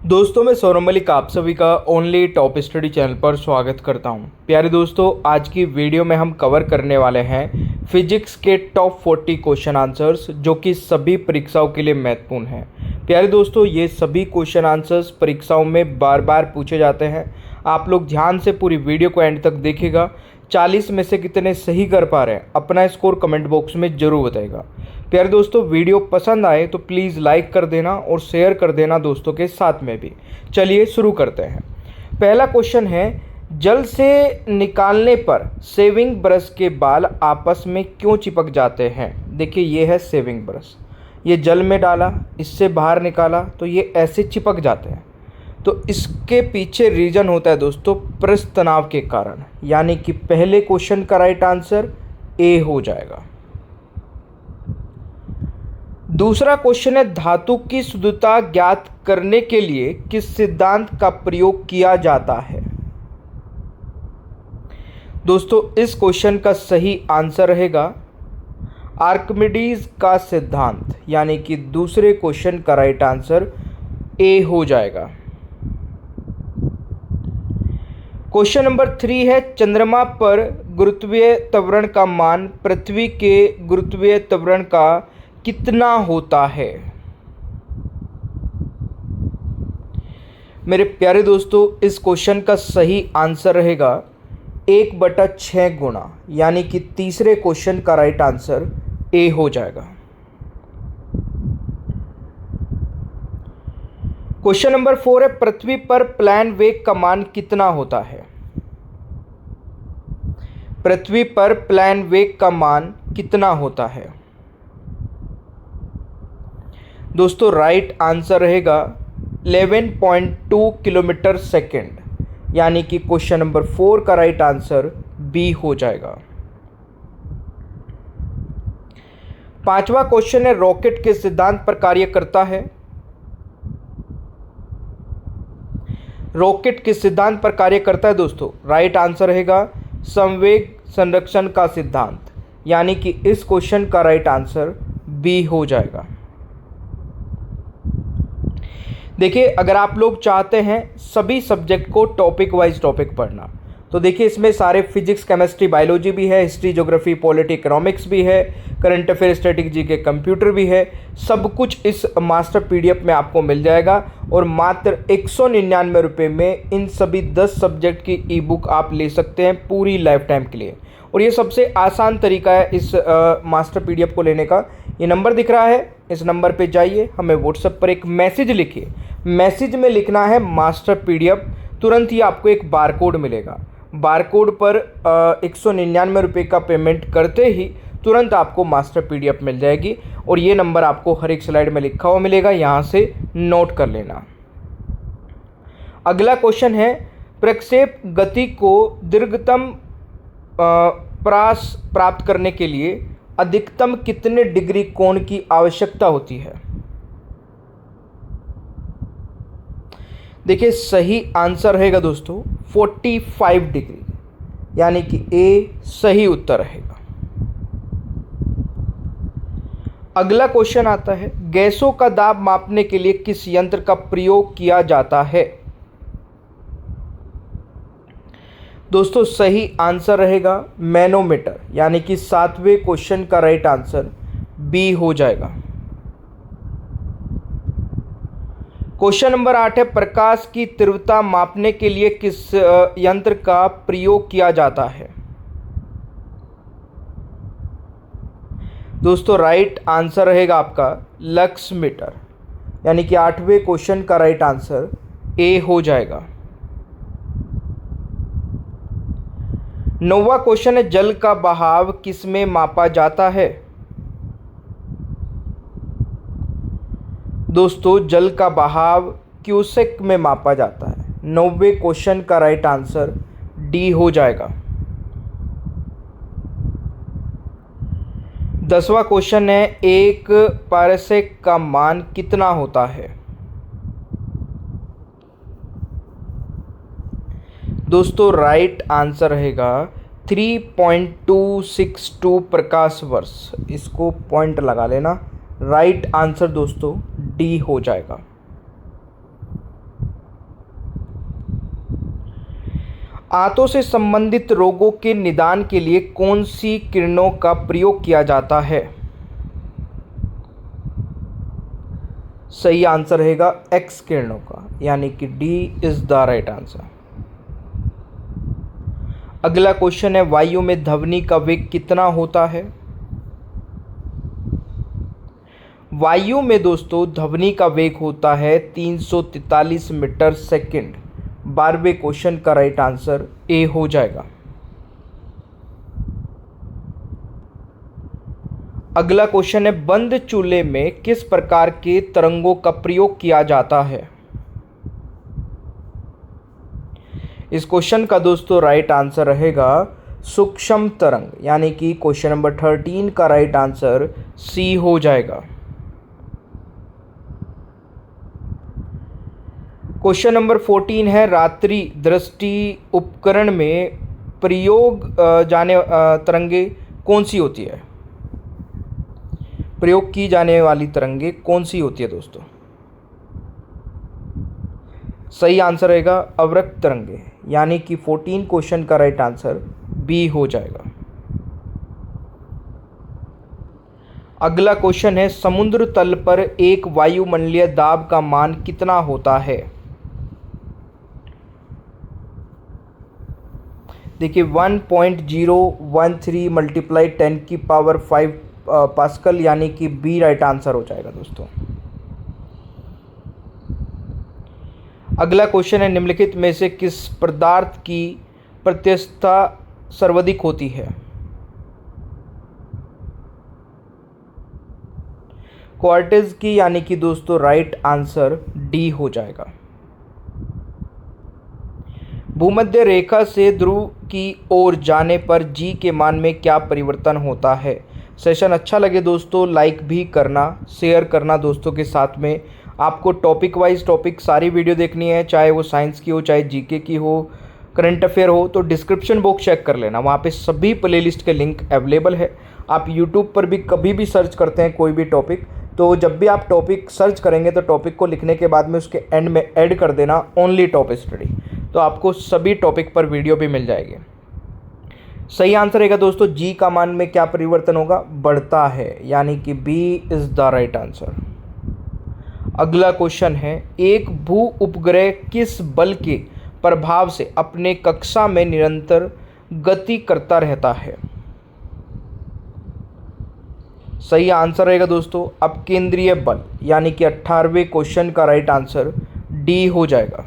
दोस्तों मैं सौरभ मलिक आप सभी का ओनली टॉप स्टडी चैनल पर स्वागत करता हूं। प्यारे दोस्तों, आज की वीडियो में हम कवर करने वाले हैं फिजिक्स के टॉप 40 क्वेश्चन आंसर्स जो कि सभी परीक्षाओं के लिए महत्वपूर्ण हैं। प्यारे दोस्तों, ये सभी क्वेश्चन आंसर्स परीक्षाओं में बार बार पूछे जाते हैं। आप लोग ध्यान से पूरी वीडियो को एंड तक देखिएगा। 40 में से कितने सही कर पा रहे हैं अपना स्कोर कमेंट बॉक्स में ज़रूर बताइएगा। प्यारे दोस्तों, वीडियो पसंद आए तो प्लीज़ लाइक कर देना और शेयर कर देना दोस्तों के साथ में भी। चलिए शुरू करते हैं। पहला क्वेश्चन है, जल से निकालने पर शेविंग ब्रश के बाल आपस में क्यों चिपक जाते हैं। देखिए, ये है शेविंग ब्रश, ये जल में डाला, इससे बाहर निकाला तो ये ऐसे चिपक जाते हैं। तो इसके पीछे रीज़न होता है दोस्तों पृष्ठ तनाव के कारण, यानी कि पहले क्वेश्चन का राइट आंसर ए हो जाएगा। दूसरा क्वेश्चन है, धातु की शुद्धता ज्ञात करने के लिए किस सिद्धांत का प्रयोग किया जाता है। दोस्तों, इस क्वेश्चन का सही आंसर रहेगा आर्किमिडीज का सिद्धांत, यानी कि दूसरे क्वेश्चन का राइट आंसर ए हो जाएगा। क्वेश्चन नंबर 3 है, चंद्रमा पर गुरुत्वीय त्वरण का मान पृथ्वी के गुरुत्वीय त्वरण का कितना होता है। मेरे प्यारे दोस्तों, इस क्वेश्चन का सही आंसर रहेगा 1/6 गुना, यानी कि तीसरे क्वेश्चन का राइट आंसर ए हो जाएगा। क्वेश्चन नंबर 4 है, पृथ्वी पर प्लान वेग का मान कितना होता है। पृथ्वी पर प्लान वेग का मान कितना होता है। दोस्तों, राइट आंसर रहेगा 11.2 किलोमीटर सेकेंड, यानी कि क्वेश्चन नंबर 4 का राइट आंसर बी हो जाएगा। पांचवा क्वेश्चन है, रॉकेट के सिद्धांत पर कार्य करता है। रॉकेट किस सिद्धांत पर कार्य करता है दोस्तों। राइट आंसर रहेगा संवेग संरक्षण का सिद्धांत, यानी कि इस क्वेश्चन का राइट आंसर बी हो जाएगा। देखिए, अगर आप लोग चाहते हैं सभी सब्जेक्ट को टॉपिक वाइज टॉपिक पढ़ना, तो देखिए इसमें सारे फिजिक्स, केमिस्ट्री, बायोलॉजी भी है, हिस्ट्री, ज्योग्राफी, पॉलिटी, इकोनॉमिक्स भी है, करंट अफेयर, स्ट्रेटेजी के कंप्यूटर भी है। सब कुछ इस मास्टर पीडीएफ में आपको मिल जाएगा और मात्र 199 रुपये में इन सभी 10 सब्जेक्ट की ई बुक आप ले सकते हैं पूरी लाइफ टाइम के लिए। और ये सबसे आसान तरीका है इस मास्टर पीडीएफ को लेने का। ये नंबर दिख रहा है, इस नंबर पे जाइए, हमें व्हाट्सएप पर एक मैसेज लिखिए। मैसेज में लिखना है मास्टर पीडीएफ, तुरंत ही आपको एक बारकोड मिलेगा। बारकोड पर 199 रुपये का पेमेंट करते ही तुरंत आपको मास्टर पीडीएफ मिल जाएगी और ये नंबर आपको हर एक स्लाइड में लिखा हुआ मिलेगा, यहाँ से नोट कर लेना। अगला क्वेश्चन है, प्रक्षेप गति को दीर्घतम प्रास प्राप्त करने के लिए अधिकतम कितने डिग्री कोण की आवश्यकता होती है। देखिए, सही आंसर रहेगा दोस्तों 45 डिग्री, यानी कि ए सही उत्तर रहेगा। अगला क्वेश्चन आता है, गैसों का दाब मापने के लिए किस यंत्र का प्रयोग किया जाता है। दोस्तों, सही आंसर रहेगा मैनोमीटर, यानी कि 7वें क्वेश्चन का राइट आंसर बी हो जाएगा। क्वेश्चन नंबर 8 है, प्रकाश की तीव्रता मापने के लिए किस यंत्र का प्रयोग किया जाता है। दोस्तों, राइट आंसर रहेगा आपका लक्स मीटर, यानी कि 8वें क्वेश्चन का राइट आंसर ए हो जाएगा। 9वां क्वेश्चन है, जल का बहाव किसमें मापा जाता है। दोस्तों, जल का बहाव क्यूसेक में मापा जाता है। 9वें क्वेश्चन का राइट आंसर डी हो जाएगा। 10वां क्वेश्चन है, एक पारसेक का मान कितना होता है। दोस्तों, राइट आंसर रहेगा 3.262 प्रकाश वर्ष। इसको पॉइंट लगा लेना। राइट आंसर दोस्तों डी हो जाएगा। आंतों से संबंधित रोगों के निदान के लिए कौन सी किरणों का प्रयोग किया जाता है? सही आंसर रहेगा एक्स किरणों का, यानी कि D is the right answer. अगला क्वेश्चन है, वायु में ध्वनि का वेग कितना होता है? वायु में दोस्तों ध्वनि का वेग होता है 343 मीटर सेकंड। 12वें क्वेश्चन का राइट आंसर ए हो जाएगा। अगला क्वेश्चन है, बंद चूल्हे में किस प्रकार के तरंगों का प्रयोग किया जाता है? इस क्वेश्चन का दोस्तों राइट आंसर रहेगा सूक्ष्म तरंग, यानी कि क्वेश्चन नंबर 13 का राइट आंसर सी हो जाएगा। क्वेश्चन नंबर 14 है, रात्रि दृष्टि उपकरण में प्रयोग जाने तरंगे कौन सी होती है? प्रयोग की जाने वाली तरंगे कौन सी होती है दोस्तों? सही आंसर रहेगा अवरक्त तरंगे, यानी कि 14 क्वेश्चन का राइट आंसर बी हो जाएगा। अगला क्वेश्चन है, समुद्र तल पर एक वायुमंडलीय दाब का मान कितना होता है? देखिए 1.013 मल्टीप्लाई 10 की पावर 5 पास्कल, यानी कि बी राइट आंसर हो जाएगा दोस्तों। अगला क्वेश्चन है, निम्नलिखित में से किस पदार्थ की प्रत्यस्थता सर्वाधिक होती है? क्वार्ट्ज की, यानी कि दोस्तों राइट आंसर डी हो जाएगा। भूमध्य रेखा से ध्रुव की ओर जाने पर जी के मान में क्या परिवर्तन होता है? सेशन अच्छा लगे दोस्तों लाइक भी करना, शेयर करना दोस्तों के साथ में। आपको टॉपिक वाइज टॉपिक सारी वीडियो देखनी है, चाहे वो साइंस की हो, चाहे जीके की हो, करंट अफेयर हो, तो डिस्क्रिप्शन बॉक्स चेक कर लेना, वहाँ पे सभी प्लेलिस्ट के लिंक अवेलेबल है। आप यूट्यूब पर भी कभी भी सर्च करते हैं कोई भी टॉपिक, तो जब भी आप टॉपिक सर्च करेंगे तो टॉपिक को लिखने के बाद में उसके एंड में ऐड कर देना ओनली टॉप स्टडी, तो आपको सभी टॉपिक पर वीडियो भी मिल जाएगी। सही आंसर रहेगा दोस्तों, जी का मान में क्या परिवर्तन होगा? बढ़ता है, यानी कि B is the right answer. अगला क्वेश्चन है, एक भू उपग्रह किस बल के प्रभाव से अपने कक्षा में निरंतर गति करता रहता है? सही आंसर रहेगा दोस्तों अपकेंद्रीय बल, यानी कि 18वें क्वेश्चन का राइट आंसर डी हो जाएगा।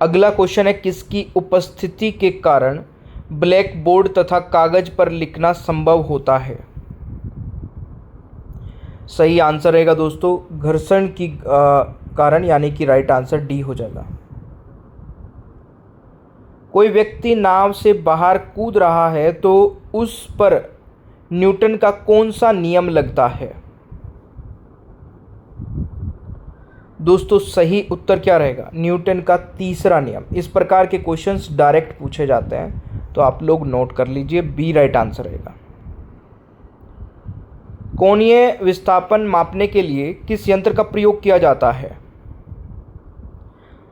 अगला क्वेश्चन है, किसकी उपस्थिति के कारण ब्लैक बोर्ड तथा कागज पर लिखना संभव होता है? सही आंसर रहेगा दोस्तों घर्षण की कारण, यानी कि राइट आंसर डी हो जाएगा। कोई व्यक्ति नाव से बाहर कूद रहा है तो उस पर न्यूटन का कौन सा नियम लगता है? दोस्तों सही उत्तर क्या रहेगा? न्यूटन का तीसरा नियम। इस प्रकार के क्वेश्चंस डायरेक्ट पूछे जाते हैं, तो आप लोग नोट कर लीजिए, बी राइट आंसर रहेगा। कोणीय विस्थापन मापने के लिए किस यंत्र का प्रयोग किया जाता है?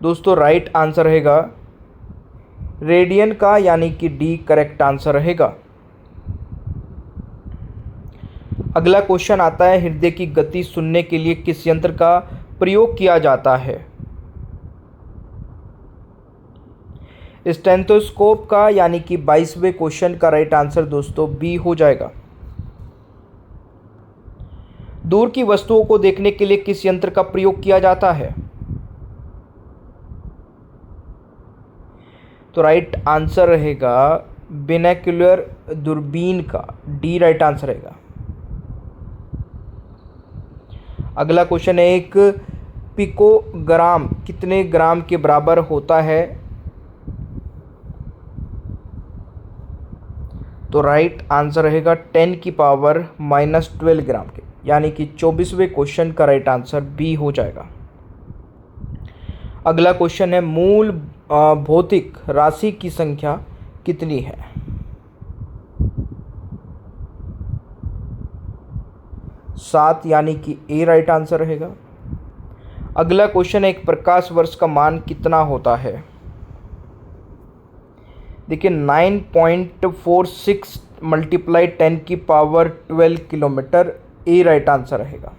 दोस्तों राइट आंसर रहेगा रेडियन का, यानी कि डी करेक्ट आंसर रहेगा। अगला क्वेश्चन आता है, हृदय की गति सुनने के लिए किस यंत्र का प्रयोग किया जाता है? स्टेथोस्कोप का, यानी कि 22वें क्वेश्चन का राइट आंसर दोस्तों बी हो जाएगा। दूर की वस्तुओं को देखने के लिए किस यंत्र का प्रयोग किया जाता है? तो राइट आंसर रहेगा बिनोक्युलर दूरबीन का, डी राइट आंसर रहेगा। अगला क्वेश्चन है, एक पिकोग्राम कितने ग्राम के बराबर होता है? तो राइट आंसर रहेगा 10 की पावर -12 ग्राम के, यानी कि 24वें क्वेश्चन का राइट आंसर बी हो जाएगा। अगला क्वेश्चन है, मूल भौतिक राशि की संख्या कितनी है? सात, यानी कि ए राइट आंसर रहेगा। अगला क्वेश्चन है, एक प्रकाश वर्ष का मान कितना होता है? देखिए 9.46 मल्टीप्लाई 10⁻12 किलोमीटर, ए राइट आंसर रहेगा।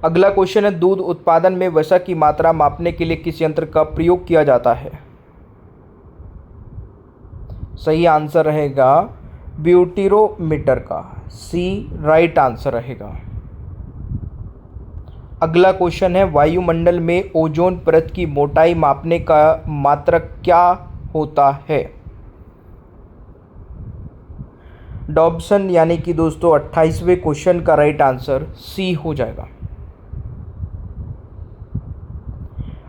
अगला क्वेश्चन है, दूध उत्पादन में वसा की मात्रा मापने के लिए किस यंत्र का प्रयोग किया जाता है? सही आंसर रहेगा ब्यूटीरोमीटर का, सी राइट आंसर रहेगा। अगला क्वेश्चन है, वायुमंडल में ओजोन परत की मोटाई मापने का मात्रक क्या होता है? डॉब्सन यानी कि दोस्तों 28वें क्वेश्चन का राइट आंसर सी हो जाएगा।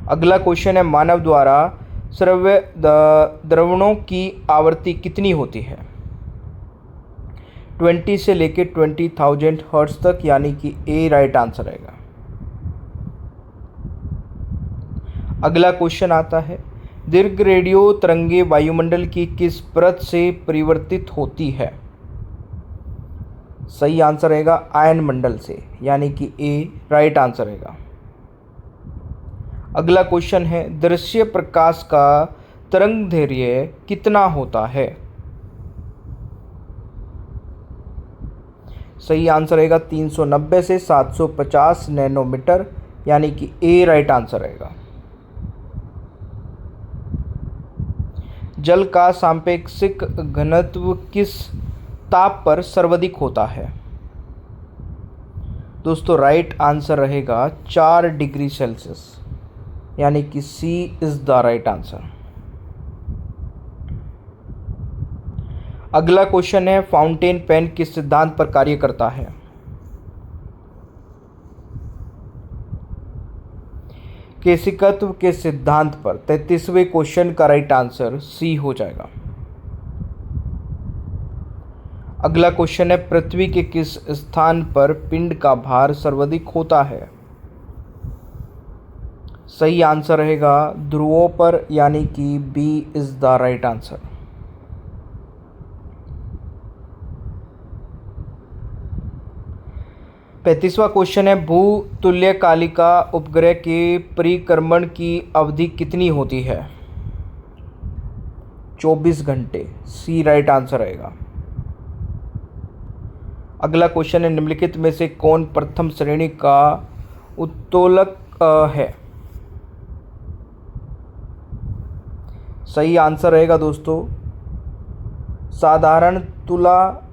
अगला क्वेश्चन है, मानव द्वारा श्रव्य द्रवणों की आवृत्ति कितनी होती है? 20 से लेकर 20,000 हर्ट्ज तक, यानी कि ए राइट आंसर रहेगा। अगला क्वेश्चन आता है, दीर्घ रेडियो तरंगे वायुमंडल की किस परत से परिवर्तित होती है? सही आंसर रहेगा आयन मंडल से, यानी कि ए राइट आंसर रहेगा। अगला क्वेश्चन है, दृश्य प्रकाश का तरंगदैर्घ्य कितना होता है? सही आंसर रहेगा 390 से 750 नैनोमीटर, यानी कि ए राइट आंसर रहेगा। जल का सापेक्षिक घनत्व किस ताप पर सर्वाधिक होता है? दोस्तों राइट आंसर रहेगा 4 डिग्री सेल्सियस, यानी कि सी इज द राइट आंसर। अगला क्वेश्चन है, फाउंटेन पेन किस सिद्धांत पर कार्य करता है? केशिकत्व के सिद्धांत पर। 33वें क्वेश्चन का राइट आंसर सी हो जाएगा। अगला क्वेश्चन है, पृथ्वी के किस स्थान पर पिंड का भार सर्वाधिक होता है? सही आंसर रहेगा ध्रुवों पर, यानी कि B is the right answer. पैंतीसवां क्वेश्चन है, भूतुल्यकालिका उपग्रह के परिक्रमण की अवधि कितनी होती है? 24 घंटे, सी राइट आंसर रहेगा। अगला क्वेश्चन है, निम्नलिखित में से कौन प्रथम श्रेणी का उत्तोलक है? सही आंसर रहेगा दोस्तों साधारण तुला,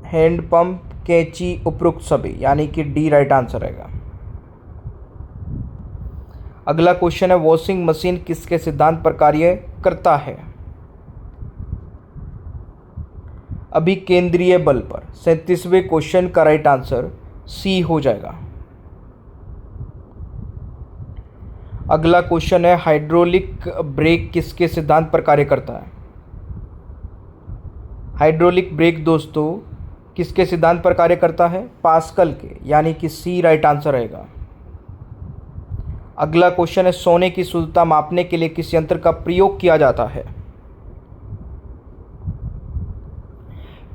हैंडपंप, कैंची, उपरोक्त सभी, यानी कि डी राइट आंसर रहेगा। अगला क्वेश्चन है, वॉशिंग मशीन किसके सिद्धांत पर कार्य करता है? अभी केंद्रीय बल पर। 37वें क्वेश्चन का राइट आंसर सी हो जाएगा। अगला क्वेश्चन है, हाइड्रोलिक ब्रेक किसके सिद्धांत पर कार्य करता है? हाइड्रोलिक ब्रेक दोस्तों किसके सिद्धांत पर कार्य करता है? पास्कल के, यानी कि सी राइट आंसर रहेगा। अगला क्वेश्चन है, सोने की शुद्धता मापने के लिए किस यंत्र का प्रयोग किया जाता है?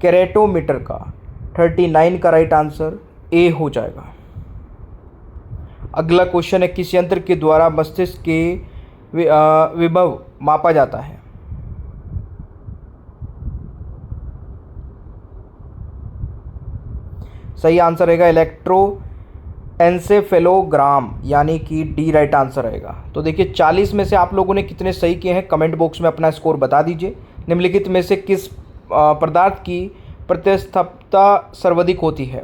कैरेटोमीटर का। 39 का राइट आंसर ए हो जाएगा। अगला क्वेश्चन है, किस यंत्र के द्वारा मस्तिष्क के विभव मापा जाता है? सही आंसर रहेगा इलेक्ट्रोएन्सेफेलोग्राम, यानी कि डी राइट आंसर रहेगा। तो देखिए 40 में से आप लोगों ने कितने सही किए हैं कमेंट बॉक्स में अपना स्कोर बता दीजिए। निम्नलिखित में से किस पदार्थ की प्रतिस्थापकता सर्वाधिक होती है?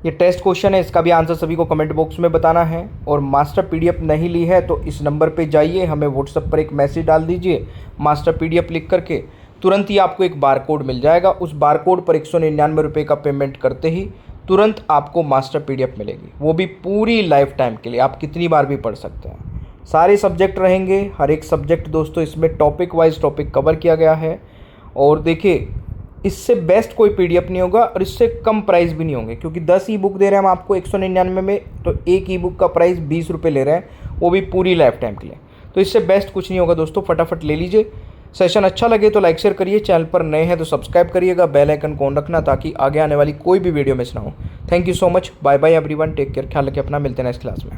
ये टेस्ट क्वेश्चन है, इसका भी आंसर सभी को कमेंट बॉक्स में बताना है। और मास्टर पीडीएफ नहीं ली है तो इस नंबर पे जाइए, हमें व्हाट्सएप पर एक मैसेज डाल दीजिए मास्टर पीडीएफ लिख करके, तुरंत ही आपको एक बार कोड मिल जाएगा। उस बार कोड पर 199 रुपये का पेमेंट करते ही तुरंत आपको मास्टर पीडीएफ मिलेगी, वो भी पूरी लाइफ टाइम के लिए, आप कितनी बार भी पढ़ सकते हैं। सारे सब्जेक्ट रहेंगे, हर एक सब्जेक्ट दोस्तों इसमें टॉपिक वाइज टॉपिक कवर किया गया है। और देखिए इससे बेस्ट कोई पीडीएफ नहीं होगा और इससे कम प्राइस भी नहीं होंगे, क्योंकि 10 ई बुक दे रहे हैं हम आपको 199 में, तो एक ई बुक का प्राइस 20 रुपये ले रहे हैं, वो भी पूरी लाइफ टाइम के लिए। तो इससे बेस्ट कुछ नहीं होगा दोस्तों, फटाफट ले लीजिए। सेशन अच्छा लगे तो लाइक शेयर करिए, चैनल पर नए हैं तो सब्सक्राइब करिएगा, बेल आइकन को ऑन रखना ताकि आगे आने वाली कोई भी वीडियो मिस ना हो। Thank you so much, bye bye everyone, take care, ख्याल रखिए अपना, मिलते हैं नेक्स्ट क्लास में।